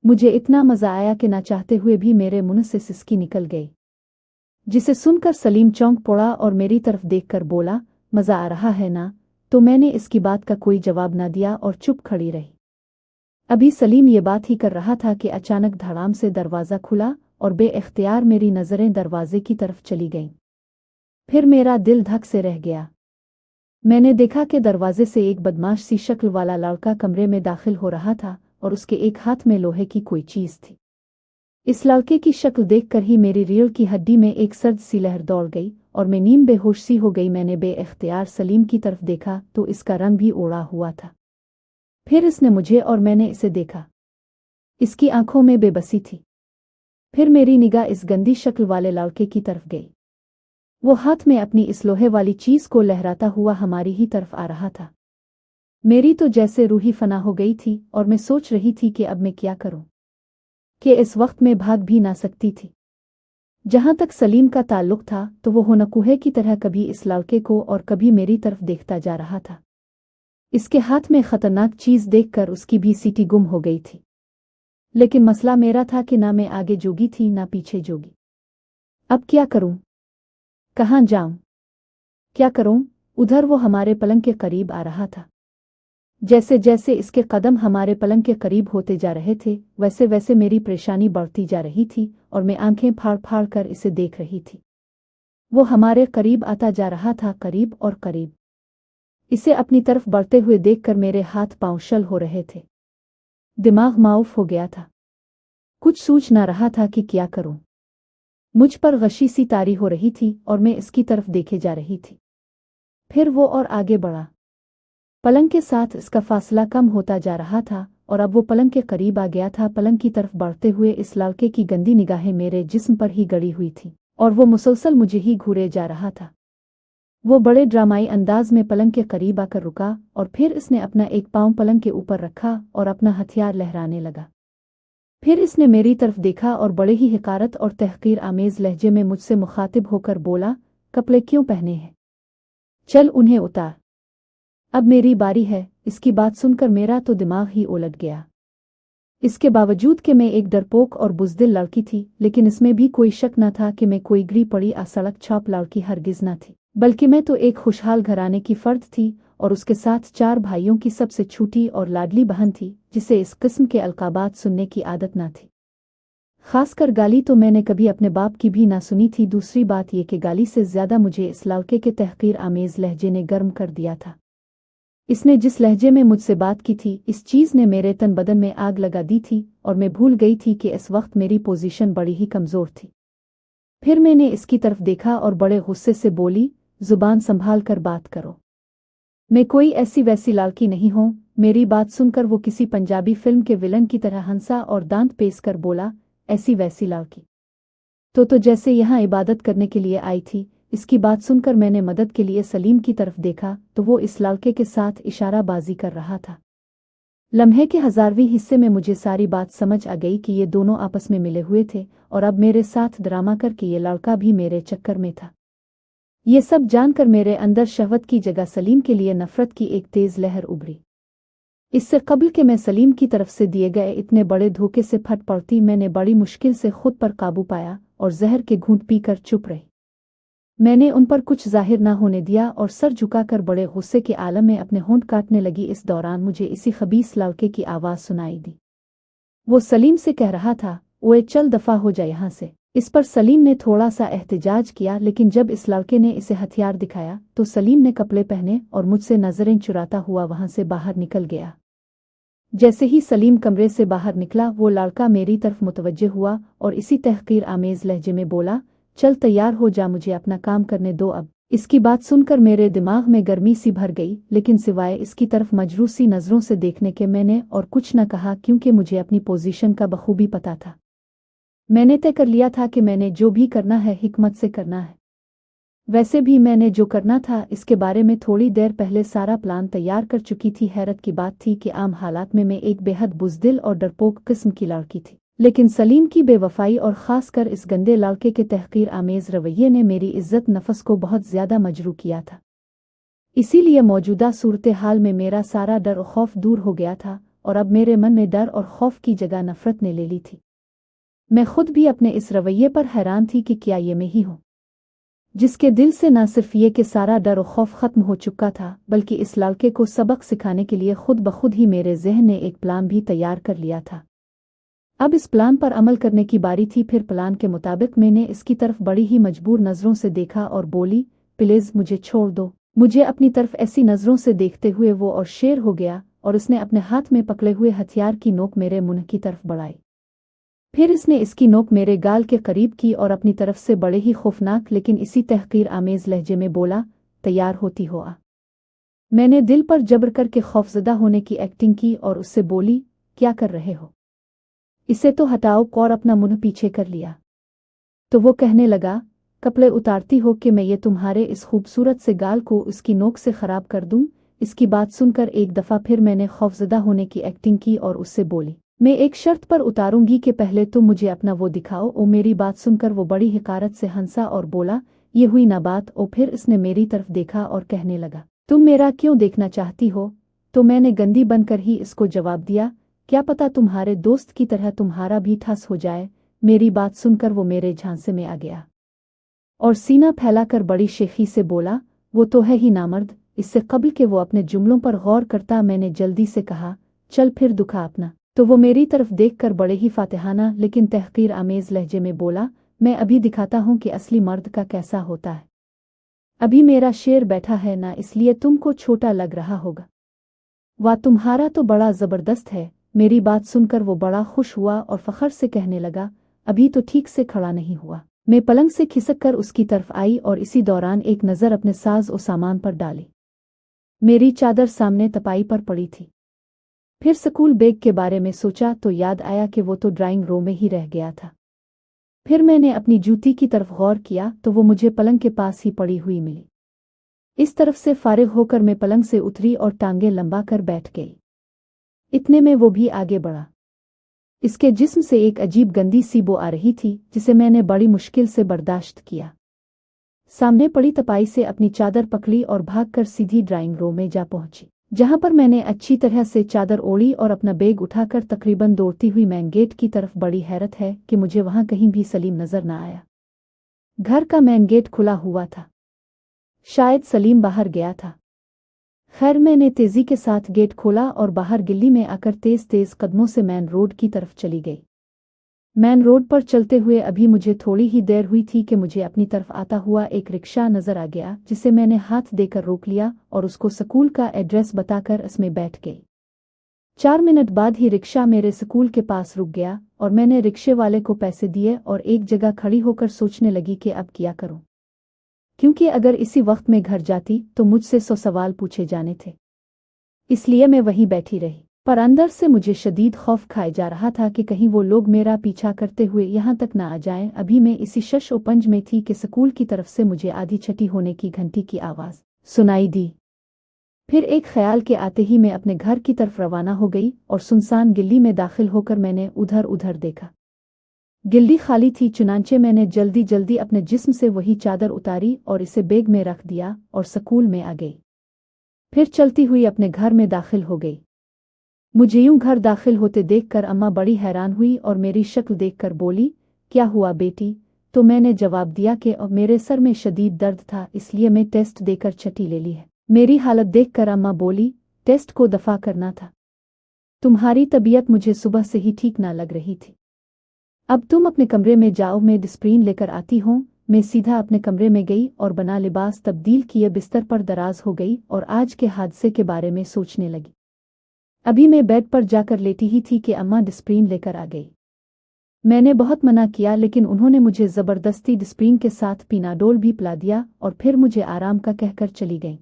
मुझे इतना मजा आया कि ना चाहते हुए भी मेरे मुंह से सिसकी निकल गई, जिसे सुनकर सलीम चौंक पड़ा और मेरी तरफ देखकर बोला, मजा आ रहा है ना? तो मैंने इसकी बात का कोई जवाब ना दिया और चुप खड़ी रही। अभी सलीम ये बात ही कर रहा था कि अचानक धड़ाम से दरवाज़ा खुला और बेइख्तियार मेरी नज़रें दरवाजे की तरफ चली गईं। फिर मेरा दिल धक से रह गया। मैंने देखा कि दरवाजे से एक बदमाश सी शक्ल वाला लड़का कमरे में दाखिल हो रहा था और उसके एक हाथ में लोहे की कोई चीज़ थी। इस लड़के की शक्ल देखकर ही मेरी रीढ़ की हड्डी में एक सर्द सी लहर दौड़ गई और मैं नीम बेहोश सी हो गई। मैंने बेइख्तियार सलीम की तरफ देखा तो इसका रंग भी ओढ़ा हुआ था। फिर इसने मुझे और मैंने इसे देखा। इसकी आंखों में बेबसी थी। फिर मेरी निगाह इस गंदी शक्ल वाले लड़के की तरफ गई। वो हाथ में अपनी इस लोहे वाली चीज को लहराता हुआ हमारी ही तरफ आ रहा था। मेरी तो जैसे रूह ही फना हो गई थी और मैं सोच रही थी कि अब मैं क्या करूं, कि इस वक्त में भाग भी ना सकती थी। जहां तक सलीम का ताल्लुक था तो वो होनकुहे की तरह कभी इस लड़के को और कभी मेरी तरफ देखता जा रहा था। इसके हाथ में खतरनाक चीज देखकर उसकी भी सीटी गुम हो गई थी। लेकिन मसला मेरा था कि ना मैं आगे जोगी थी ना पीछे जोगी। अब क्या करूं? कहाँ जाऊं? क्या करूं? उधर वो हमारे पलंग के करीब आ रहा था। जैसे जैसे इसके कदम हमारे पलंग के करीब होते जा रहे थे वैसे वैसे मेरी परेशानी बढ़ती जा रही थी और मैं आंखें फाड़ फाड़ कर इसे देख रही थी। वो हमारे करीब आता जा रहा था, करीब और करीब। इसे अपनी तरफ बढ़ते हुए देखकर मेरे हाथ पांव शल हो रहे थे। दिमाग माऊफ हो गया था। कुछ सूझ ना रहा था कि क्या करूं। मुझ पर गशी सी तारी हो रही थी और मैं इसकी तरफ देखे जा रही थी। फिर वो और आगे बढ़ा। पलंग के साथ इसका फासला कम होता जा रहा था और अब वो पलंग के करीब आ गया था। पलंग की तरफ बढ़ते हुए इस लड़के की गंदी निगाहें मेरे जिस्म पर ही गड़ी हुई थी और वो मुसलसल मुझे ही घूरे जा रहा था। वो बड़े ड्रामाई अंदाज में पलंग के करीब आकर रुका और फिर इसने अपना एक पांव पलंग के ऊपर रखा और अपना हथियार लहराने लगा। फिर इसने मेरी तरफ देखा और बड़े ही हकारत और तहकीर आमेज लहजे में मुझसे मुखातिब होकर बोला, कपड़े क्यों पहने हैं? चल उन्हें उतार। अब मेरी बारी है। इसकी बात सुनकर मेरा तो दिमाग ही उलट गया। इसके बावजूद कि मैं एक डरपोक और बुज़दिल लड़की थी, लेकिन इसमें भी कोई शक न था कि मैं कोई गिरी पड़ी सड़क छाप लड़की हरगिज न थी, बल्कि मैं तो एक खुशहाल घराने की फर्द थी और उसके साथ 4 भाइयों की सबसे छोटी और लाडली बहन थी, जिसे इस किस्म के अलकाबात सुनने की आदत न थी। खासकर गाली तो मैंने कभी अपने बाप की भी ना सुनी थी। दूसरी बात यह कि गाली से ज्यादा मुझे इस लड़के के तहकीर आमेज लहजे ने गर्म कर दिया था। इसने जिस लहजे में मुझसे बात की थी, इस चीज़ ने मेरे तन बदन में आग लगा दी थी और मैं भूल गई थी कि इस वक्त मेरी पोजीशन बड़ी ही कमज़ोर थी। फिर मैंने इसकी तरफ देखा और बड़े गुस्से से बोली, जुबान संभाल कर बात करो। मैं कोई ऐसी वैसी लड़की नहीं हूँ। मेरी बात सुनकर वो किसी पंजाबी फिल्म के विलन की तरह हंसा और दांत पेश कर बोला, ऐसी वैसी लड़की तो जैसे यहाँ इबादत करने के लिए आई थी। इसकी बात सुनकर मैंने मदद के लिए सलीम की तरफ देखा तो वो इस लड़के के साथ इशाराबाजी कर रहा था। लम्हे के 1000वें हिस्से में मुझे सारी बात समझ आ गई कि ये दोनों आपस में मिले हुए थे और अब मेरे साथ ड्रामा करके ये लड़का भी मेरे चक्कर में था। ये सब जानकर मेरे अंदर शहवत की जगह सलीम के लिए नफरत की एक तेज लहर उभरी। इससे कबल के मैं सलीम की तरफ से दिए गए इतने बड़े धोखे से फट पड़ती, मैंने बड़ी मुश्किल से खुद पर काबू पाया और जहर के घूंट पीकर चुप रही। मैंने उन पर कुछ जाहिर न होने दिया और सर झुकाकर बड़े गुस्से के आलम में अपने होंठ काटने लगी। इस दौरान मुझे इसी खबीस लड़के की आवाज़ सुनाई दी। वो सलीम से कह रहा था, ओए चल दफा हो जा यहाँ से। इस पर सलीम ने थोड़ा सा एहतजाज किया, लेकिन जब इस लड़के ने इसे हथियार दिखाया तो सलीम ने कपड़े पहने और मुझसे नजरें चुराता हुआ वहां से बाहर निकल गया। जैसे ही सलीम कमरे से बाहर निकला, वो लड़का मेरी तरफ मुतवज्जे हुआ और इसी तहकीर आमेज लहजे में बोला, चल तैयार हो जा, मुझे अपना काम करने दो अब। इसकी बात सुनकर मेरे दिमाग में गर्मी सी भर गई, लेकिन सिवाय इसकी तरफ मजरूसी नज़रों से देखने के मैंने और कुछ न कहा, क्योंकि मुझे अपनी पोजीशन का बखूबी पता था। मैंने तय कर लिया था कि मैंने जो भी करना है हिकमत से करना है। वैसे भी मैंने जो करना था इसके बारे में थोड़ी देर पहले सारा प्लान तैयार कर चुकी थी। हैरत की बात थी कि आम हालात में मैं एक बेहद बुज़दिल और डरपोक किस्म की लड़की थी, लेकिन सलीम की बेवफाई और ख़ासकर इस गंदे लड़के के तहकीर आमेज रवैये ने मेरी इज्जत नफस को बहुत ज़्यादा मजरूह किया था। इसीलिए मौजूदा सूरत हाल में मेरा सारा डर और खौफ दूर हो गया था और अब मेरे मन में डर और खौफ की जगह नफरत ने ले ली थी। मैं खुद भी अपने इस रवैये पर हैरान थी कि क्या ये मैं ही हूँ जिसके दिल से न सिर्फ ये कि सारा डर और खौफ खत्म हो चुका था, बल्कि इस लड़के को सबक सिखाने के लिए खुद ब खुद ही मेरे ज़हन ने एक प्लान भी तैयार कर लिया था। अब इस प्लान पर अमल करने की बारी थी। फिर प्लान के मुताबिक मैंने इसकी तरफ बड़ी ही मजबूर नज़रों से देखा और बोली, प्लीज़ मुझे छोड़ दो। मुझे अपनी तरफ ऐसी नज़रों से देखते हुए वो और शेर हो गया और उसने अपने हाथ में पकड़े हुए हथियार की नोक मेरे मुंह की तरफ बढ़ाई। फिर इसने इसकी नोक मेरे गाल के करीब की और अपनी तरफ से बड़े ही खौफनाक लेकिन इसी तहकीर आमेज लहजे में बोला, तैयार होती हो आ। मैंने दिल पर जबर करके खौफजदा होने की एक्टिंग की और उससे बोली, क्या कर रहे हो? इसे तो हटाओ, और अपना मुंह पीछे कर लिया। तो वो कहने लगा, कपड़े उतारती हो कि मैं ये तुम्हारे इस खूबसूरत से गाल को उसकी नोक से खराब कर दूं? इसकी बात सुनकर एक दफ़ा फिर मैंने खौफजदा होने की एक्टिंग की और उससे बोली, मैं एक शर्त पर उतारूंगी कि पहले तुम मुझे अपना वो दिखाओ। और मेरी बात सुनकर वो बड़ी हिकारत से हंसा और बोला, ये हुई ना बात। और फिर इसने मेरी तरफ देखा और कहने लगा, तुम मेरा क्यों देखना चाहती हो? तो मैंने गंदी बनकर ही इसको जवाब दिया, क्या पता तुम्हारे दोस्त की तरह तुम्हारा भी ठस हो जाए। मेरी बात सुनकर वो मेरे झांसे में आ गया और सीना फैलाकर बड़ी शेखी से बोला, वो तो है ही नामर्द। इससे कबल के वो अपने जुमलों पर गौर करता मैंने जल्दी से कहा, चल फिर दुखा अपना। तो वो मेरी तरफ देखकर बड़े ही फातिहाना लेकिन तहकीर आमेज लहजे में बोला, मैं अभी दिखाता हूँ कि असली मर्द का कैसा होता है। अभी मेरा शेर बैठा है ना, इसलिए तुमको छोटा लग रहा होगा। वाह, तुम्हारा तो बड़ा ज़बरदस्त है। मेरी बात सुनकर वो बड़ा खुश हुआ और फखर से कहने लगा, अभी तो ठीक से खड़ा नहीं हुआ। मैं पलंग से खिसक कर उसकी तरफ आई और इसी दौरान एक नज़र अपने साज और सामान पर डाली। मेरी चादर सामने तपाई पर पड़ी थी। फिर स्कूल बैग के बारे में सोचा तो याद आया कि वो तो ड्राइंग रूम में ही रह गया था। फिर मैंने अपनी जूती की तरफ गौर किया तो वो मुझे पलंग के पास ही पड़ी हुई मिली। इस तरफ से फारिग होकर मैं पलंग से उतरी और टांगे लंबा कर बैठ गई। इतने में वो भी आगे बढ़ा। इसके जिस्म से एक अजीब गंदी सी बो आ रही थी जिसे मैंने बड़ी मुश्किल से बर्दाश्त किया। सामने पड़ी तपाई से अपनी चादर पकड़ी और भागकर सीधी ड्राइंग रूम में जा पहुंची, जहां पर मैंने अच्छी तरह से चादर ओढ़ी और अपना बैग उठाकर तकरीबन दौड़ती हुई मेन गेट की तरफ। बड़ी हैरत है कि मुझे वहां कहीं भी सलीम नजर न आया। घर का मेन गेट खुला हुआ था, शायद सलीम बाहर गया था। खैर, मैंने तेजी के साथ गेट खोला और बाहर गिल्ली में आकर तेज तेज कदमों से मेन रोड की तरफ चली गई। मेन रोड पर चलते हुए अभी मुझे थोड़ी ही देर हुई थी कि मुझे अपनी तरफ आता हुआ एक रिक्शा नजर आ गया, जिसे मैंने हाथ देकर रोक लिया और उसको स्कूल का एड्रेस बताकर इसमें बैठ गई। 4 मिनट बाद ही रिक्शा मेरे स्कूल के पास रुक गया और मैंने रिक्शे वाले को पैसे दिए और एक जगह खड़ी होकर सोचने लगी कि अब क्या करूं, क्योंकि अगर इसी वक्त मैं घर जाती तो मुझसे 100 सवाल पूछे जाने थे। इसलिए मैं वहीं बैठी रही, पर अंदर से मुझे शदीद खौफ खाए जा रहा था कि कहीं वो लोग मेरा पीछा करते हुए यहाँ तक न आ जाएं। अभी मैं इसी शश और पंज में थी कि स्कूल की तरफ से मुझे आधी छठी होने की घंटी की आवाज़ सुनाई दी। फिर एक ख्याल के आते ही मैं अपने घर की तरफ रवाना हो गई और सुनसान गिल्ली में दाखिल होकर मैंने उधर उधर देखा। गिल्ली खाली थी, चुनांचे मैंने जल्दी जल्दी अपने जिस्म से वही चादर उतारी और इसे बैग में रख दिया और स्कूल में आ गई। फिर चलती हुई अपने घर में दाखिल हो गई। मुझे यूं घर दाखिल होते देखकर अम्मा बड़ी हैरान हुई और मेरी शक्ल देखकर बोली, क्या हुआ बेटी? तो मैंने जवाब दिया कि मेरे सर में शदीद दर्द था, इसलिए मैं टेस्ट देकर छुट्टी ले ली है। मेरी हालत देखकर अम्मा बोली, टेस्ट को दफा करना था। तुम्हारी तबीयत मुझे सुबह से ही ठीक ना लग रही थी। अब तुम अपने कमरे में जाओ, मैं डिस्प्रिन लेकर आती हूँ। मैं सीधा अपने कमरे में गई और बना लिबास तब्दील किए बिस्तर पर दराज हो गई और आज के हादसे के बारे में सोचने लगी। अभी मैं बेड पर जाकर लेटी ही थी कि अम्मा डिस्प्रिन लेकर आ गई। मैंने बहुत मना किया लेकिन उन्होंने मुझे ज़बरदस्ती डिस्प्रिन के साथ पिनाडोल भी पिला दिया और फिर मुझे आराम का कहकर चली गई।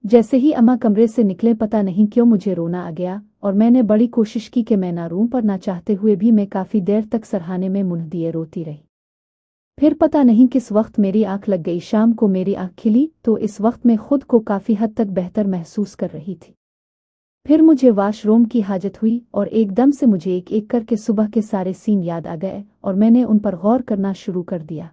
जैसे ही अम्मा कमरे से निकले, पता नहीं क्यों मुझे रोना आ गया और मैंने बड़ी कोशिश की कि मैं ना रूम पर ना चाहते हुए भी मैं काफ़ी देर तक सरहाने में मुंह दिए रोती रही। फिर पता नहीं किस वक्त मेरी आंख लग गई। शाम को मेरी आंख खिली तो इस वक्त मैं खुद को काफ़ी हद तक बेहतर महसूस कर रही थी। फिर मुझे वाशरूम की हाजत हुई और एकदम से मुझे एक एक करके सुबह के सारे सीन याद आ गए और मैंने उन पर गौर करना शुरू कर दिया।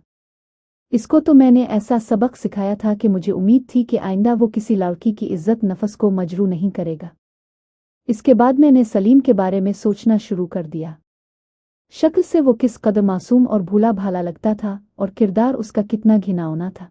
इसको तो मैंने ऐसा सबक सिखाया था कि मुझे उम्मीद थी कि आइंदा वो किसी लड़की की इज्जत नफस को मजरू नहीं करेगा। इसके बाद मैंने सलीम के बारे में सोचना शुरू कर दिया। शक्ल से वो किस कदर मासूम और भूला भाला लगता था और किरदार उसका कितना घिनौना था।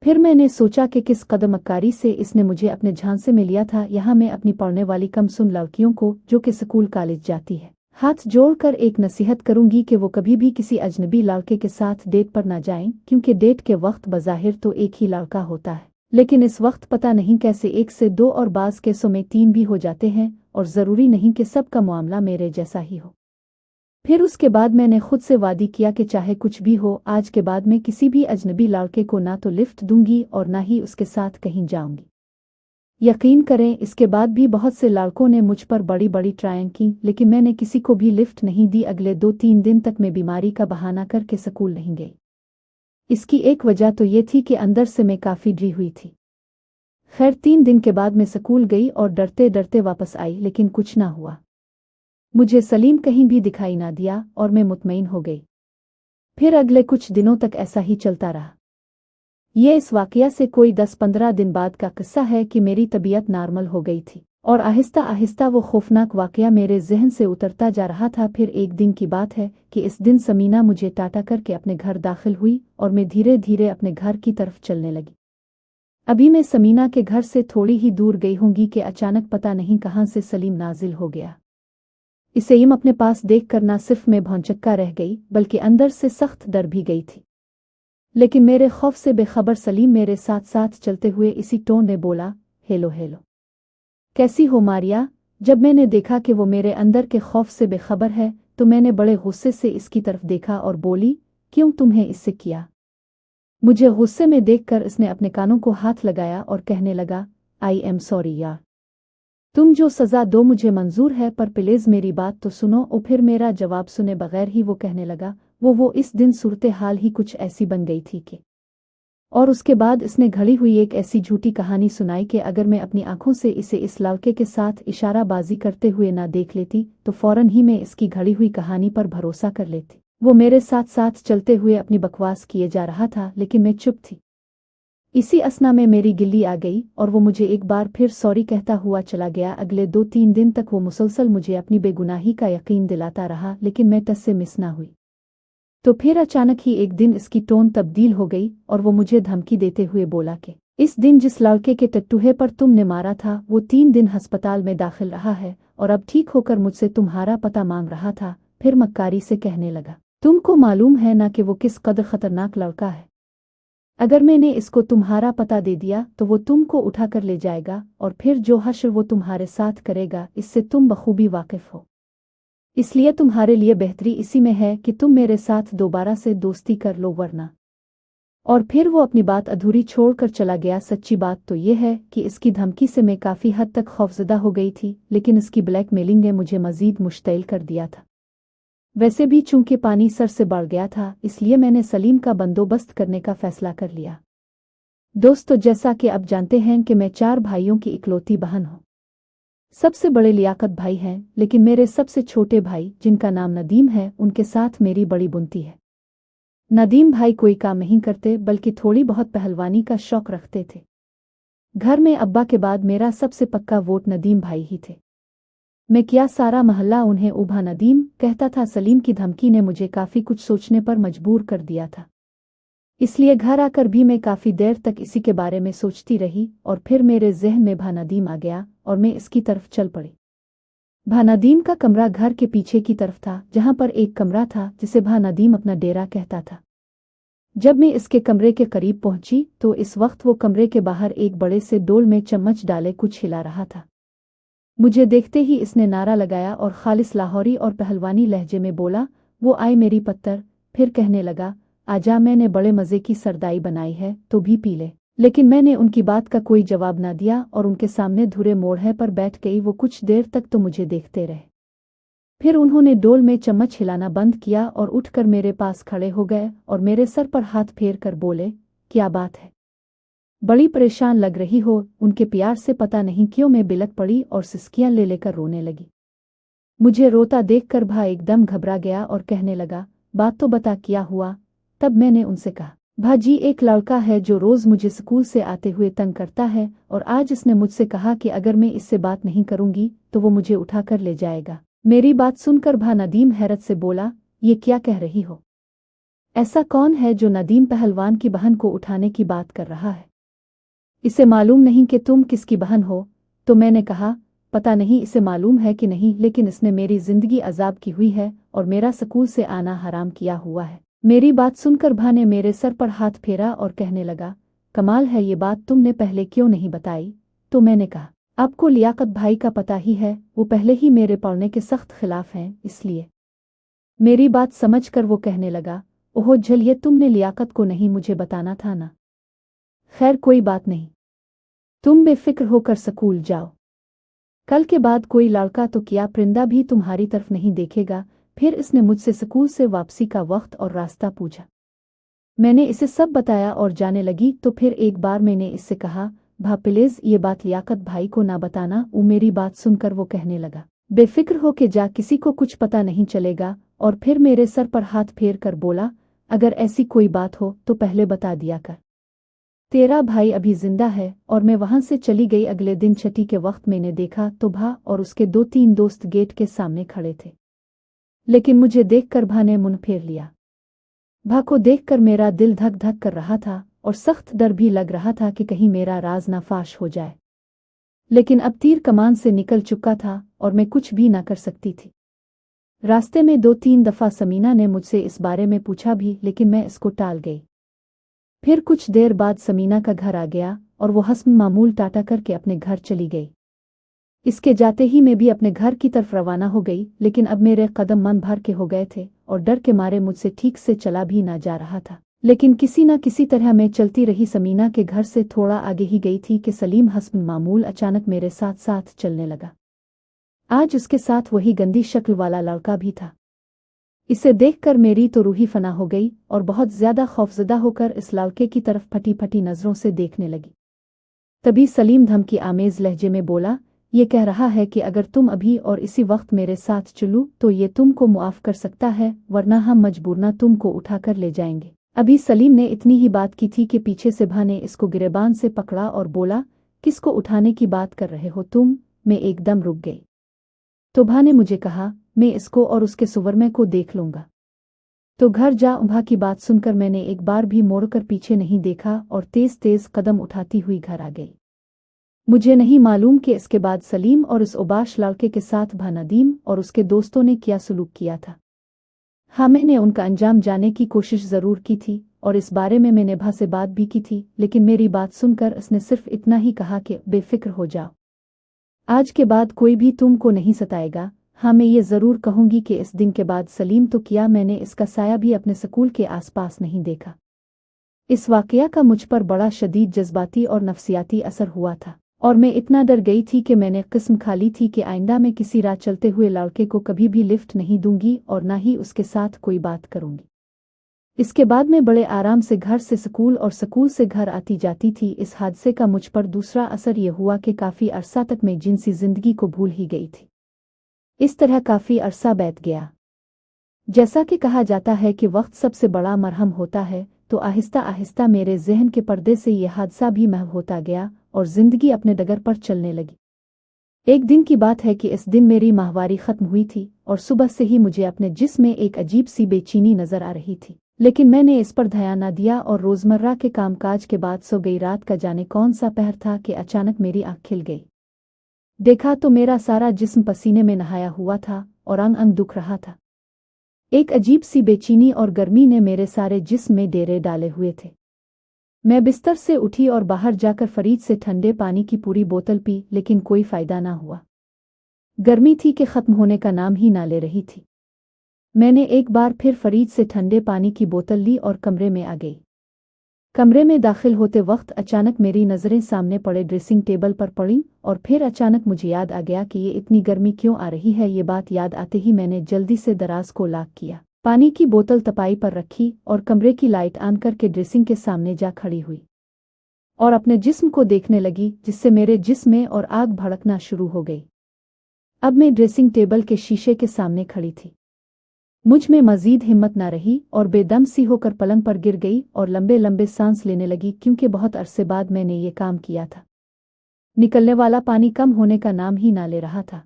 फिर मैंने सोचा कि किस कदर मक्कारी से इसने मुझे अपने झांसे में लिया था। यहाँ मैं अपनी पढ़ने वाली कमसुन लड़कियों को जो कि स्कूल कॉलेज जाती है हाथ जोड़कर एक नसीहत करूंगी कि वो कभी भी किसी अजनबी लड़के के साथ डेट पर ना जाएं, क्योंकि डेट के वक्त बज़ाहिर तो एक ही लड़का होता है, लेकिन इस वक्त पता नहीं कैसे एक से दो और बाज़ केसों में तीन भी हो जाते हैं, और ज़रूरी नहीं कि सबका मामला मेरे जैसा ही हो। फिर उसके बाद मैंने खुद से वादी किया कि चाहे कुछ भी हो, आज के बाद मैं किसी भी अजनबी लड़के को ना तो लिफ्ट दूंगी और ना ही उसके साथ कहीं जाऊंगी। यकीन करें, इसके बाद भी बहुत से लड़कों ने मुझ पर बड़ी बड़ी ट्राइयां की, लेकिन मैंने किसी को भी लिफ्ट नहीं दी। अगले 2-3 दिन तक मैं बीमारी का बहाना करके स्कूल नहीं गई। इसकी एक वजह तो ये थी कि अंदर से मैं काफ़ी डरी हुई थी। खैर 3 दिन के बाद मैं स्कूल गई और डरते डरते वापस आई, लेकिन कुछ ना हुआ। मुझे सलीम कहीं भी दिखाई ना दिया और मैं मुतमईन हो गई। फिर अगले कुछ दिनों तक ऐसा ही चलता रहा। ये इस वाकया से कोई 10-15 दिन बाद का किस्सा है कि मेरी तबीयत नॉर्मल हो गई थी और आहिस्ता आहिस्ता वो खौफनाक वाकया मेरे जहन से उतरता जा रहा था। फिर एक दिन की बात है कि इस दिन समीना मुझे टाटा करके अपने घर दाखिल हुई और मैं धीरे धीरे अपने घर की तरफ चलने लगी। अभी मैं समीना के घर से थोड़ी ही दूर गई होंगी कि अचानक पता नहीं कहाँ से सलीम नाजिल हो गया। इसे यम अपने पास देखकर ना सिर्फ मैं भौंचक्का रह गई, बल्कि अंदर से सख्त डर भी गई थी। लेकिन मेरे खौफ से बेखबर सलीम मेरे साथ साथ चलते हुए इसी टोन में बोला, हेलो हेलो, कैसी हो मारिया। जब मैंने देखा कि वो मेरे अंदर के खौफ से बेखबर है तो मैंने बड़े गुस्से से इसकी तरफ देखा और बोली, क्यों तुम्हें इससे किया। मुझे गुस्से में देखकर इसने अपने कानों को हाथ लगाया और कहने लगा, आई एम सॉरी यार, तुम जो सज़ा दो मुझे मंजूर है, पर प्लीज़ मेरी बात तो सुनो। और फिर मेरा जवाब सुने बगैर ही वो कहने लगा, वो इस दिन सूरत हाल ही कुछ ऐसी बन गई थी कि। और उसके बाद इसने घड़ी हुई एक ऐसी झूठी कहानी सुनाई कि अगर मैं अपनी आंखों से इसे इस लड़के के साथ इशाराबाजी करते हुए ना देख लेती तो फौरन ही मैं इसकी घड़ी हुई कहानी पर भरोसा कर लेती। वो मेरे साथ साथ चलते हुए अपनी बकवास किए जा रहा था, लेकिन मैं चुप थी। इसी असना में मेरी गिल्ली आ गई और वो मुझे एक बार फिर सॉरी कहता हुआ चला गया। अगले 2-3 दिन तक वो मुसलसल मुझे अपनी बेगुनाही का यकीन दिलाता रहा, लेकिन मैं टस से मिस ना हुई। तो फिर अचानक ही एक दिन इसकी टोन तब्दील हो गई और वो मुझे धमकी देते हुए बोला कि इस दिन जिस लड़के के टट्टूहे पर तुमने मारा था वो 3 दिन अस्पताल में दाखिल रहा है और अब ठीक होकर मुझसे तुम्हारा पता मांग रहा था। फिर मक्कारी से कहने लगा, तुमको मालूम है ना कि वो किस कदर खतरनाक लड़का है। अगर मैंने इसको तुम्हारा पता दे दिया तो वो तुमको उठा कर ले जाएगा और फिर जो हश्र वो तुम्हारे साथ करेगा इससे तुम बखूबी वाकिफ हो। इसलिए तुम्हारे लिए बेहतरी इसी में है कि तुम मेरे साथ दोबारा से दोस्ती कर लो, वरना। और फिर वो अपनी बात अधूरी छोड़कर चला गया। सच्ची बात तो ये है कि इसकी धमकी से मैं काफ़ी हद तक खौफजदा हो गई थी, लेकिन इसकी ब्लैकमेलिंग ने मुझे मज़ीद मुश्तइल कर दिया था। वैसे भी चूंकि पानी सर से बढ़ गया था, इसलिए मैंने सलीम का बंदोबस्त करने का फैसला कर लिया। दोस्तों, जैसा कि आप जानते हैं कि मैं 4 भाइयों की इकलौती बहन हूँ। सबसे बड़े लियाकत भाई हैं, लेकिन मेरे सबसे छोटे भाई जिनका नाम नदीम है उनके साथ मेरी बड़ी बुनती है। नदीम भाई कोई काम नहीं करते, बल्कि थोड़ी बहुत पहलवानी का शौक रखते थे। घर में अब्बा के बाद मेरा सबसे पक्का वोट नदीम भाई ही थे। मैं क्या, सारा महल्ला उन्हें उभा नदीम कहता था। सलीम की धमकी ने मुझे काफ़ी कुछ सोचने पर मजबूर कर दिया था, इसलिए घर आकर भी मैं काफ़ी देर तक इसी के बारे में सोचती रही और फिर मेरे जहन में भानदीम आ गया और मैं इसकी तरफ चल पड़ी। भानदीम का कमरा घर के पीछे की तरफ था, जहां पर एक कमरा था जिसे भानदीम अपना डेरा कहता था। जब मैं इसके कमरे के करीब पहुंची तो इस वक्त वो कमरे के बाहर एक बड़े से डोल में चम्मच डाले कुछ हिला रहा था। मुझे देखते ही इसने नारा लगाया और खालिस लाहौरी और पहलवानी लहजे में बोला, वो आए मेरी पत्तर। फिर कहने लगा, आजा, मैंने बड़े मज़े की सरदाई बनाई है तो भी पी ले। लेकिन मैंने उनकी बात का कोई जवाब ना दिया और उनके सामने धुरे मोड़ पर बैठ गई। वो कुछ देर तक तो मुझे देखते रहे, फिर उन्होंने डोल में चम्मच हिलाना बंद किया और उठकर मेरे पास खड़े हो गए और मेरे सर पर हाथ फेर कर बोले, क्या बात है, बड़ी परेशान लग रही हो। उनके प्यार से पता नहीं क्यों मैं बिलक पड़ी और सिसकियां ले लेकर रोने लगी। मुझे रोता देखकर भाई एकदम घबरा गया और कहने लगा, बात तो बता, क्या हुआ। तब मैंने उनसे कहा, भाजी, एक लड़का है जो रोज़ मुझे स्कूल से आते हुए तंग करता है और आज इसने मुझसे कहा कि अगर मैं इससे बात नहीं करूंगी तो वो मुझे उठाकर ले जाएगा। मेरी बात सुनकर भा नदीम हैरत से बोला, ये क्या कह रही हो? ऐसा कौन है जो नदीम पहलवान की बहन को उठाने की बात कर रहा है? इसे मालूम नहीं कि तुम किसकी बहन हो? तो मैंने कहा, पता नहीं इसे मालूम है कि नहीं, लेकिन इसने मेरी जिंदगी अजाब की हुई है और मेरा स्कूल से आना हराम किया हुआ है। मेरी बात सुनकर भा ने मेरे सर पर हाथ फेरा और कहने लगा, कमाल है, ये बात तुमने पहले क्यों नहीं बताई? तो मैंने कहा, आपको लियाकत भाई का पता ही है, वो पहले ही मेरे पढ़ने के सख्त खिलाफ हैं, इसलिए। मेरी बात समझकर वो कहने लगा, ओहो झल, ये तुमने लियाकत को नहीं मुझे बताना था ना। खैर कोई बात नहीं, तुम बेफिक्र होकर स्कूल जाओ। कल के बाद कोई लड़का तो क्या परिंदा भी तुम्हारी तरफ नहीं देखेगा। फिर इसने मुझसे स्कूल से वापसी का वक्त और रास्ता पूछा। मैंने इसे सब बताया और जाने लगी तो फिर एक बार मैंने इससे कहा, भा प्लीज ये बात लियाकत भाई को ना बताना। वो मेरी बात सुनकर वो कहने लगा, बेफिक्र हो के जा, किसी को कुछ पता नहीं चलेगा। और फिर मेरे सर पर हाथ फेर कर बोला, अगर ऐसी कोई बात हो तो पहले बता दिया कर। तेरा भाई अभी जिंदा है। और मैं वहां से चली गई। अगले दिन छठी के वक्त मैंने देखा तो भा और उसके 2-3 दोस्त गेट के सामने खड़े थे, लेकिन मुझे देखकर भा ने मुंह फेर लिया। भा को देखकर मेरा दिल धक धक कर रहा था और सख्त डर भी लग रहा था कि कहीं मेरा राज ना फाश हो जाए। लेकिन अब तीर कमान से निकल चुका था और मैं कुछ भी ना कर सकती थी। रास्ते में 2-3 दफा समीना ने मुझसे इस बारे में पूछा भी, लेकिन मैं इसको टाल गई। फिर कुछ देर बाद समीना का घर आ गया और वो हस्म मामूल टाटा करके अपने घर चली गई। इसके जाते ही मैं भी अपने घर की तरफ रवाना हो गई, लेकिन अब मेरे कदम मन भर के हो गए थे और डर के मारे मुझसे ठीक से चला भी ना जा रहा था। लेकिन किसी न किसी तरह मैं चलती रही। समीना के घर से थोड़ा आगे ही गई थी कि सलीम हस्म मामूल अचानक मेरे साथ साथ चलने लगा। आज उसके साथ वही गंदी शक्ल वाला लड़का भी था। इसे देखकर मेरी तो रूही फना हो गई और बहुत ज्यादा खौफजदा होकर इस लड़के की तरफ फटी फटी नजरों से देखने लगी। तभी सलीम धमकी आमेज लहजे में बोला, ये कह रहा है कि अगर तुम अभी और इसी वक्त मेरे साथ चलो तो ये तुमको मुआफ कर सकता है, वरना हम मजबूरना तुमको उठाकर ले जाएंगे। अभी सलीम ने इतनी ही बात की थी कि पीछे से भा ने इसको गिरेबान से पकड़ा और बोला, किसको उठाने की बात कर रहे हो तुम? मैं एकदम रुक गई। तो भा ने मुझे कहा, मैं इसको और उसके सुवरमे को देख लूंगा, तो घर जा। भा की बात सुनकर मैंने एक बार भी मोड़कर पीछे नहीं देखा और तेज तेज कदम उठाती हुई घर आ गई। मुझे नहीं मालूम कि इसके बाद सलीम और इस उबाश लड़के के साथ भा नदीम और उसके दोस्तों ने क्या सलूक किया था। हाँ, मैंने उनका अंजाम जानने की कोशिश जरूर की थी और इस बारे में मैंने भा से बात भी की थी, लेकिन मेरी बात सुनकर इसने सिर्फ इतना ही कहा कि बेफिक्र हो जाओ, आज के बाद कोई भी तुमको नहीं सताएगा। हाँ, मैं ये ज़रूर कहूँगी कि इस दिन के बाद सलीम तो क्या, मैंने इसका साया भी अपने स्कूल के आसपास नहीं देखा। इस वाकया का मुझ पर बड़ा शदीद जज्बाती और नफ्सियाती असर हुआ था और मैं इतना डर गई थी कि मैंने किस्म खा ली थी कि आइंदा में किसी राह चलते हुए लड़के को कभी भी लिफ्ट नहीं दूंगी और ना ही उसके साथ कोई बात करूंगी। इसके बाद मैं बड़े आराम से घर से स्कूल और स्कूल से घर आती जाती थी। इस हादसे का मुझ पर दूसरा असर यह हुआ कि काफ़ी अरसा तक मैं जिनसी जिंदगी को भूल ही गई थी। इस तरह काफ़ी अरसा बीत गया। जैसा कि कहा जाता है कि वक्त सबसे बड़ा मरहम होता है, तो आहिस्ता आहिस्ता मेरे जहन के पर्दे से यह हादसा भी महव होता गया और जिंदगी अपने डगर पर चलने लगी। एक दिन की बात है कि इस दिन मेरी माहवारी खत्म हुई थी और सुबह से ही मुझे अपने जिस्म में एक अजीब सी बेचैनी नजर आ रही थी, लेकिन मैंने इस पर ध्यान न दिया और रोजमर्रा के कामकाज के बाद सो गई। रात का जाने कौन सा पहर था कि अचानक मेरी आंख खिल गई। देखा तो मेरा सारा जिस्म पसीने में नहाया हुआ था और अंग अंग दुख रहा था। एक अजीब सी बेचैनी और गर्मी ने मेरे सारे जिस्म में डेरे डाले हुए थे। मैं बिस्तर से उठी और बाहर जाकर फरीद से ठंडे पानी की पूरी बोतल पी, लेकिन कोई फायदा ना हुआ। गर्मी थी कि खत्म होने का नाम ही ना ले रही थी। मैंने एक बार फिर फरीद से ठंडे पानी की बोतल ली और कमरे में आ गई। कमरे में दाखिल होते वक्त अचानक मेरी नज़रें सामने पड़े ड्रेसिंग टेबल पर पड़ी और फिर अचानक मुझे याद आ गया कि ये इतनी गर्मी क्यों आ रही है। ये बात याद आते ही मैंने जल्दी से दराज को लॉक किया, पानी की बोतल तपाई पर रखी और कमरे की लाइट ऑन करके ड्रेसिंग के सामने जा खड़ी हुई और अपने जिस्म को देखने लगी, जिससे मेरे जिस्म में और आग भड़कना शुरू हो गई। अब मैं ड्रेसिंग टेबल के शीशे के सामने खड़ी थी। मुझ में मजीद हिम्मत न रही और बेदम सी होकर पलंग पर गिर गई और लंबे लंबे सांस लेने लगी, क्योंकि बहुत अरसे बाद मैंने ये काम किया था। निकलने वाला पानी कम होने का नाम ही ना ले रहा था।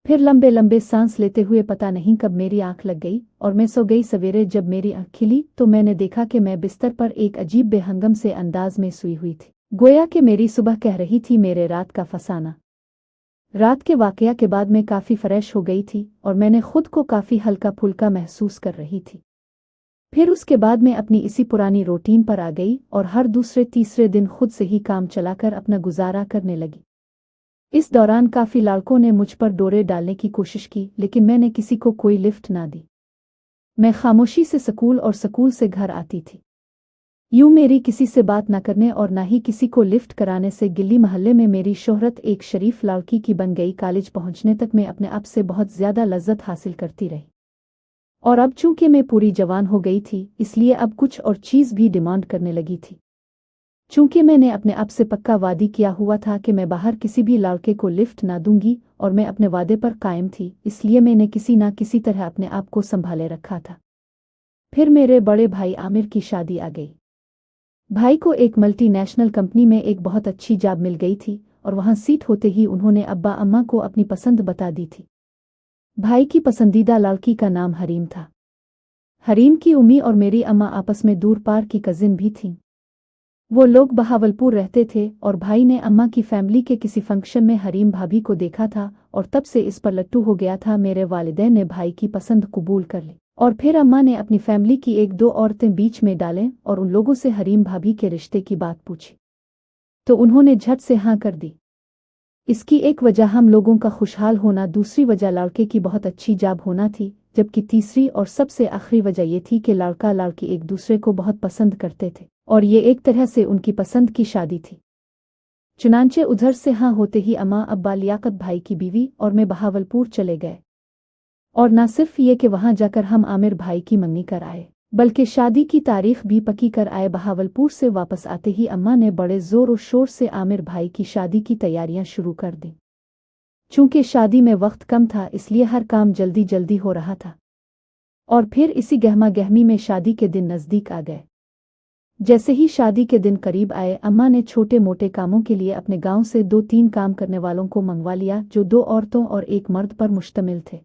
फिर लंबे लंबे सांस लेते हुए पता नहीं कब मेरी आंख लग गई और मैं सो गई। सवेरे जब मेरी आंख खिली तो मैंने देखा कि मैं बिस्तर पर एक अजीब बेहंगम से अंदाज में सोई हुई थी, गोया कि मेरी सुबह कह रही थी मेरे रात का फसाना। रात के वाकया के बाद मैं काफ़ी फ्रेश हो गई थी और मैंने खुद को काफ़ी हल्का फुल्का महसूस कर रही थी। फिर उसके बाद मैं अपनी इसी पुरानी रूटीन पर आ गई और हर दूसरे तीसरे दिन खुद से ही काम चलाकर अपना गुजारा करने लगी। इस दौरान काफ़ी लड़कों ने मुझ पर डोरे डालने की कोशिश की, लेकिन मैंने किसी को कोई लिफ्ट ना दी। मैं खामोशी से स्कूल और स्कूल से घर आती थी। यूं मेरी किसी से बात न करने और ना ही किसी को लिफ्ट कराने से गिल्ली मोहल्ले में मेरी शोहरत एक शरीफ लड़की की बन गई। कॉलेज पहुंचने तक मैं अपने आप से बहुत ज़्यादा लज्जत हासिल करती रही और अब चूंकि मैं पूरी जवान हो गई थी इसलिए अब कुछ और चीज़ भी डिमांड करने लगी थी। चूंकि मैंने अपने आप से पक्का वादी किया हुआ था कि मैं बाहर किसी भी लड़के को लिफ्ट ना दूंगी और मैं अपने वादे पर कायम थी, इसलिए मैंने किसी ना किसी तरह अपने आप को संभाले रखा था। फिर मेरे बड़े भाई आमिर की शादी आ गई। भाई को एक मल्टीनेशनल कंपनी में एक बहुत अच्छी जॉब मिल गई थी और वहां सीट होते ही उन्होंने अब्बा अम्मा को अपनी पसंद बता दी थी। भाई की पसंदीदा लड़की का नाम हरीम था। हरीम की उम्मी और मेरी अम्मा आपस में दूर पार की कजिन भी थीं। वो लोग बहावलपुर रहते थे और भाई ने अम्मा की फैमिली के किसी फंक्शन में हरीम भाभी को देखा था और तब से इस पर लट्टू हो गया था। मेरे वालिदैन ने भाई की पसंद कबूल कर ली और फिर अम्मा ने अपनी फैमिली की एक दो औरतें बीच में डालें और उन लोगों से हरीम भाभी के रिश्ते की बात पूछी तो उन्होंने झट से हाँ कर दी। इसकी एक वजह हम लोगों का खुशहाल होना, दूसरी वजह लड़के की बहुत अच्छी जॉब होना थी, जबकि तीसरी और सबसे आखिरी वजह ये थी कि लड़का लड़की एक दूसरे को बहुत पसंद करते थे और ये एक तरह से उनकी पसंद की शादी थी। चुनांचे उधर से हाँ होते ही अम्मा अब्बा लियाकत भाई की बीवी और मैं बहावलपुर चले गए और न सिर्फ ये कि वहां जाकर हम आमिर भाई की मंगनी कर आए बल्कि शादी की तारीख भी पक्की कर आए। बहावलपुर से वापस आते ही अम्मा ने बड़े जोर और शोर से आमिर भाई की शादी की तैयारियां शुरू कर दी। चूंकि शादी में वक्त कम था इसलिए हर काम जल्दी जल्दी हो रहा था और फिर इसी गहमा गहमी में शादी के दिन नज़दीक आ गए। जैसे ही शादी के दिन करीब आए अम्मा ने छोटे मोटे कामों के लिए अपने गांव से 2-3 काम करने वालों को मंगवा लिया जो 2 औरतों और एक मर्द पर मुश्तमिल थे।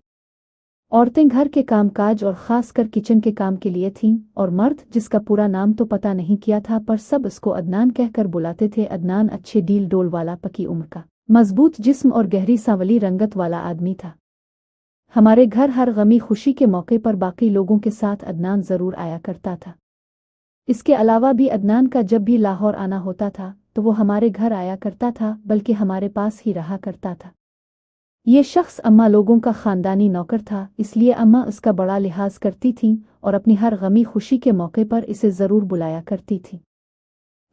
औरतें घर के कामकाज और ख़ासकर किचन के काम के लिए थीं और मर्द, जिसका पूरा नाम तो पता नहीं किया था पर सब उसको अदनान कहकर बुलाते थे। अदनान अच्छे डील डोल वाला, पकी उम्र का, मजबूत जिस्म और गहरी सांवली रंगत वाला आदमी था। हमारे घर हर गमी खुशी के मौके पर बाकी लोगों के साथ अदनान ज़रूर आया करता था। इसके अलावा भी अदनान का जब भी लाहौर आना होता था तो वो हमारे घर आया करता था, बल्कि हमारे पास ही रहा करता था। ये शख्स अम्मा लोगों का ख़ानदानी नौकर था, इसलिए अम्मा उसका बड़ा लिहाज करती थीं और अपनी हर गमी खुशी के मौके पर इसे ज़रूर बुलाया करती थीं।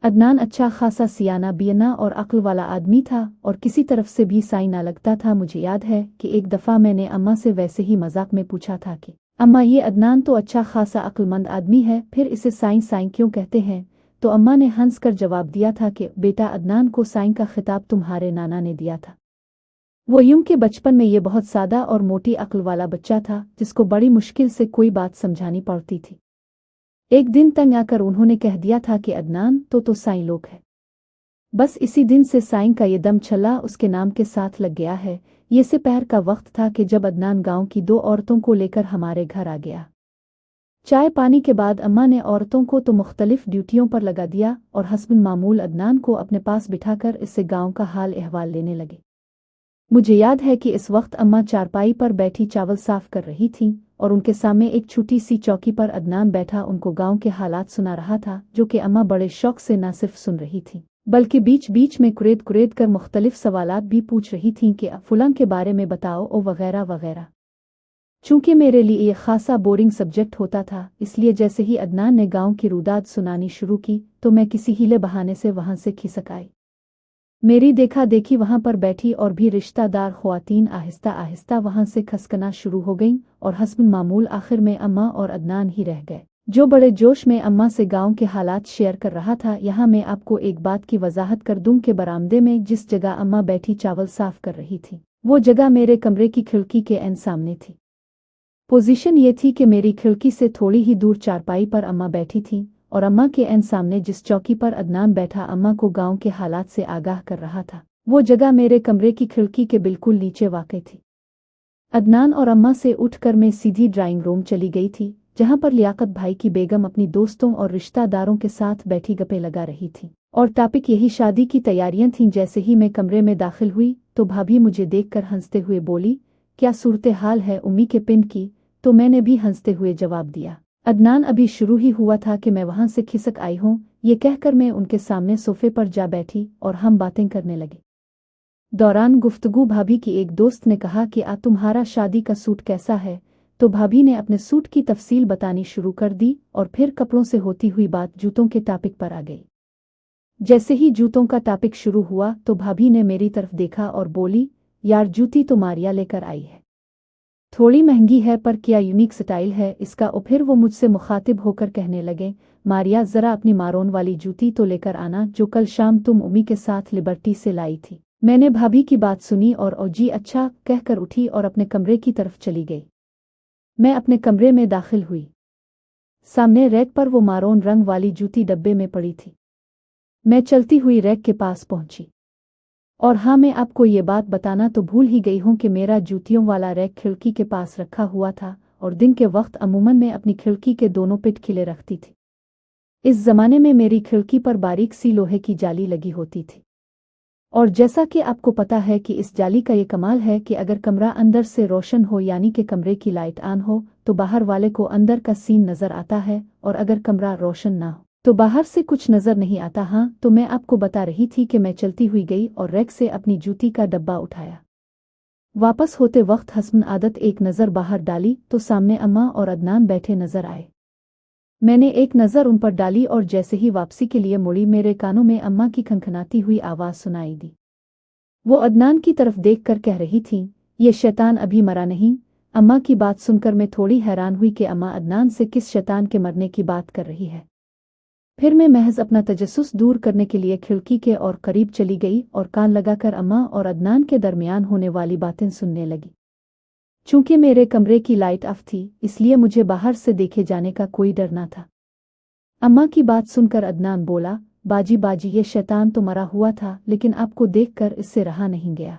अदनान अच्छा खासा सियाना बियना और अक्ल वाला आदमी था और किसी तरफ से भी साई ना लगता था। मुझे याद है कि एक दफ़ा मैंने अम्मा से वैसे ही मजाक में पूछा था कि अम्मा, ये अदनान तो अच्छा खासा अक्लमंद आदमी है, फिर इसे साईं साईं क्यों कहते हैं? तो अम्मा ने हंस कर जवाब दिया था कि बेटा, अदनान को साईं का खिताब तुम्हारे नाना ने दिया था। वो यूं के बचपन में ये बहुत सादा और मोटी अक्ल वाला बच्चा था जिसको बड़ी मुश्किल से कोई बात समझानी पड़ती थी। एक दिन तंग आकर उन्होंने कह दिया था कि अदनान तो साईं लोग है। बस इसी दिन से साईं का ये दम छल्ला उसके नाम के साथ लग गया है। ये दोपहर का वक्त था कि जब अदनान गांव की 2 औरतों को लेकर हमारे घर आ गया। चाय पानी के बाद अम्मा ने औरतों को तो मुख्तलिफ ड्यूटियों पर लगा दिया और हस्बन मामूल अदनान को अपने पास बिठाकर इससे गांव का हाल अहवाल लेने लगे। मुझे याद है कि इस वक्त अम्मा चारपाई पर बैठी चावल साफ कर रही थीं और उनके सामने एक छोटी सी चौकी पर अदनान बैठा उनको गांव के हालात सुना रहा था, जो कि अम्मा बड़े शौक से न सिर्फ सुन रही थी बल्कि बीच बीच में कुरेद कुरेद कर मुख्तलिफ सवालात भी पूछ रही थीं कि फुलां के बारे में बताओ और वगैरह वगैरह। चूंकि मेरे लिए ये खासा बोरिंग सब्जेक्ट होता था, इसलिए जैसे ही अदनान ने गांव की रुदाद सुनानी शुरू की तो मैं किसी हीले बहाने से वहां से खिसक आई। मेरी देखा देखी वहां पर बैठी और भी रिश्तेदार ख्वातीन आहिस्ता आहिस्ता वहां से खसकना शुरू हो गईं और हस्बन मामूल आखिर में अम्मा और अदनान ही रह गए, जो बड़े जोश में अम्मा से गांव के हालात शेयर कर रहा था। यहाँ मैं आपको एक बात की वजाहत कर दूं कि बरामदे में जिस जगह अम्मा बैठी चावल साफ कर रही थी वो जगह मेरे कमरे की खिड़की के एन सामने थी। पोजीशन ये थी कि मेरी खिड़की से थोड़ी ही दूर चारपाई पर अम्मा बैठी थी और अम्मा के एन सामने जिस चौकी पर अदनान बैठा अम्मा को गांव के हालात से आगाह कर रहा था, वो जगह मेरे कमरे की खिड़की के बिल्कुल नीचे वाक़ई थी। अदनान और अम्मा से उठकर मैं सीधी ड्राइंग रूम चली गई थी, जहां पर लियाकत भाई की बेगम अपनी दोस्तों और रिश्तेदारों के साथ बैठी गप्पे लगा रही थी और टॉपिक यही शादी की तैयारियां थीं। जैसे ही मैं कमरे में दाखिल हुई तो भाभी मुझे देखकर हंसते हुए बोली, क्या सूरत हाल है उम्मी के पिंड की? तो मैंने भी हंसते हुए जवाब दिया, अदनान अभी शुरू ही हुआ था कि मैं वहां से खिसक आई हूं। ये कहकर मैं उनके सामने सोफे पर जा बैठी और हम बातें करने लगे। दौरान गुफ्तगू भाभी की एक दोस्त ने कहा कि तुम्हारा शादी का सूट कैसा है? तो भाभी ने अपने सूट की तफसील बतानी शुरू कर दी और फिर कपड़ों से होती हुई बात जूतों के टॉपिक पर आ गई। जैसे ही जूतों का टॉपिक शुरू हुआ तो भाभी ने मेरी तरफ देखा और बोली, यार जूती तो मारिया लेकर आई है, थोड़ी महंगी है पर क्या यूनिक स्टाइल है इसका। और फिर वो मुझसे मुखातिब होकर कहने लगे, मारिया जरा अपनी मारोन वाली जूती तो लेकर आना जो कल शाम तुम उम्मी के साथ लिबर्टी से लाई थी। मैंने भाभी की बात सुनी और ओ जी अच्छा कहकर उठी और अपने कमरे की तरफ चली गई। मैं अपने कमरे में दाखिल हुई। सामने रैक पर वो मारोन रंग वाली जूती डब्बे में पड़ी थी। मैं चलती हुई रैक के पास पहुंची और हाँ, मैं आपको ये बात बताना तो भूल ही गई हूं कि मेरा जूतियों वाला रैक खिड़की के पास रखा हुआ था और दिन के वक्त अमूमन मैं अपनी खिड़की के दोनों पिट खिले रखती थी। इस जमाने में मेरी खिड़की पर बारीक सी लोहे की जाली लगी होती थी और जैसा कि आपको पता है कि इस जाली का ये कमाल है कि अगर कमरा अंदर से रोशन हो यानी कि कमरे की लाइट ऑन हो तो बाहर वाले को अंदर का सीन नजर आता है और अगर कमरा रोशन ना हो तो बाहर से कुछ नजर नहीं आता। हाँ, तो मैं आपको बता रही थी कि मैं चलती हुई गई और रैक से अपनी जूती का डब्बा उठाया। वापस होते वक्त हस्बन आदत एक नज़र बाहर डाली तो सामने अम्मा और अदनान बैठे नजर आए। मैंने एक नज़र उन पर डाली और जैसे ही वापसी के लिए मुड़ी मेरे कानों में अम्मा की खनखनाती हुई आवाज़ सुनाई दी। वो अदनान की तरफ देखकर कह रही थी, ये शैतान अभी मरा नहीं। अम्मा की बात सुनकर मैं थोड़ी हैरान हुई कि अम्मा अदनान से किस शैतान के मरने की बात कर रही है। फिर मैं महज अपना तजस्सुस दूर करने के लिए खिड़की के और करीब चली गई और कान लगाकर अम्मा और अदनान के दरमियान होने वाली बातें सुनने लगी। चूंकि मेरे कमरे की लाइट ऑफ थी इसलिए मुझे बाहर से देखे जाने का कोई डर न था। अम्मा की बात सुनकर अदनान बोला, बाजी बाजी ये शैतान तो मरा हुआ था लेकिन आपको देखकर इससे रहा नहीं गया।